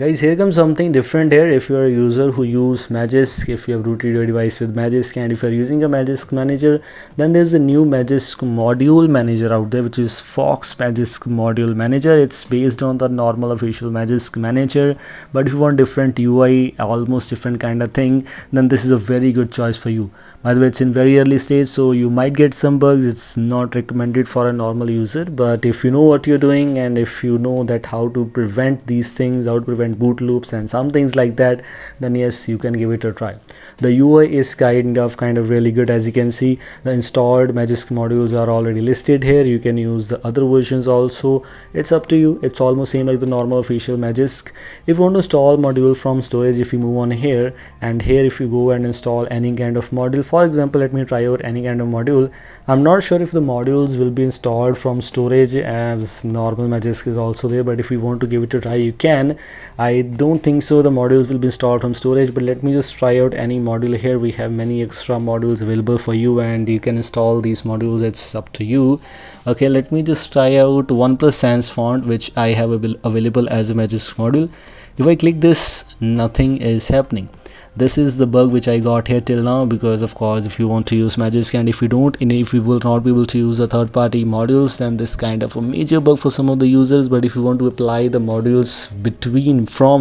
Guys, here comes something different here. If you are a user who use Magisk, if you have rooted your device with Magisk, and if you are using a Magisk Manager, then there's a new Magisk module manager out there, which is Fox Magisk Module Manager. It's based on the normal official Magisk Manager, but if you want different UI, almost different kind of thing, then this is a very good choice for you. By the way, it's in very early stage, so you might get some bugs. It's not recommended for a normal user, but if you know what you're doing and if you know that how to prevent these things, how to prevent boot loops and some things like that, then yes, you can give it a try. The UI is kind of really good. As you can see, the installed Magisk modules are already listed here. You can use the other versions also. It's up to you. It's almost same like the normal official Magisk. If you want to install module from storage, if you move on here, and here if you go and install any kind of module, for example, let me try out any kind of module. I'm not sure if the modules will be installed from storage as normal Magisk is also there, but if you want to give it a try, you can. I don't think so the modules will be installed from storage, but let me just try out any module here. We have many extra modules available for you and you can install these modules. It's up to you. Okay, let me just try out OnePlus Sans font, which I have available as a Magisk module. If I click this, nothing is happening. This is the bug which I got here till now, because of course if you want to use Magisk and if you will not be able to use the third-party modules, then this kind of a major bug for some of the users. But if you want to apply the modules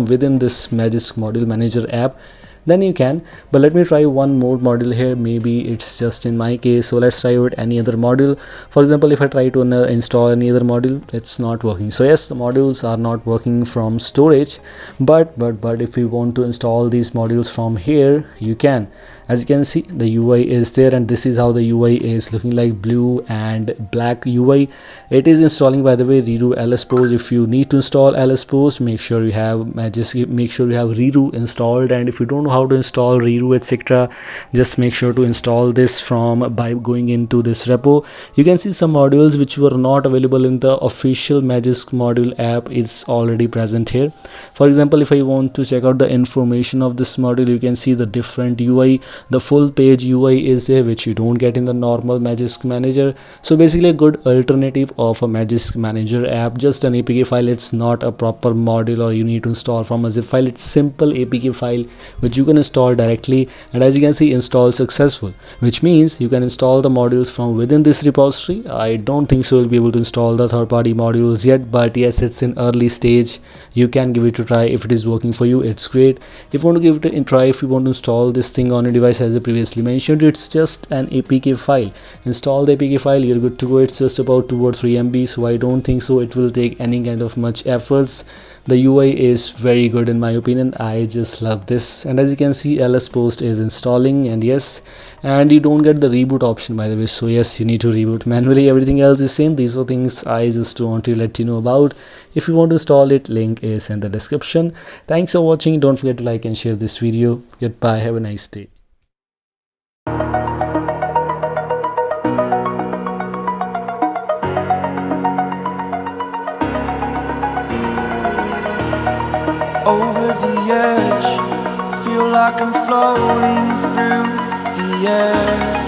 within this Magisk module manager app, then you can. But let me try one more module here. Maybe it's just in my case, so let's try out any other module. For example, if I try to install any other module, it's not working. So yes, the modules are not working from storage, but if you want to install these modules from here, you can. As you can see, the UI is there, and this is how the UI is looking like, blue and black UI. It is installing, by the way, Redo LS-Post. If you need to install LS-Post, make sure you have Redo installed, and if you don't know how to install Redo, etc., just make sure to install this by going into this repo. You can see some modules which were not available in the official Magisk module app is already present here. For example, if I want to check out the information of this module, you can see the different UI. The full page UI is there, which you don't get in the normal Magisk Manager. So basically a good alternative of a Magisk Manager app, just an APK file. It's not a proper module or you need to install from a zip file. It's simple APK file which you can install directly, and as you can see, install successful, which means you can install the modules from within this repository. I don't think so you'll be able to install the third-party modules yet, but yes, it's in early stage. You can give it a try. If it is working for you, it's great. If you want to give it a try, if you want to install this thing on a device, as I previously mentioned, it's just an APK file. Install the APK file, you're good to go. It's just about 2 or 3 MB, so I don't think so it will take any kind of much efforts. The UI is very good in my opinion. I just love this, and as you can see, LS-Post is installing, and yes, and you don't get the reboot option, by the way. So yes, you need to reboot manually. Everything else is same. These are things I just want to let you know about. If you want to install it, link is in the description. Thanks for watching. Don't forget to like and share this video. Goodbye, have a nice day. Over the edge, feel like I'm floating through the air.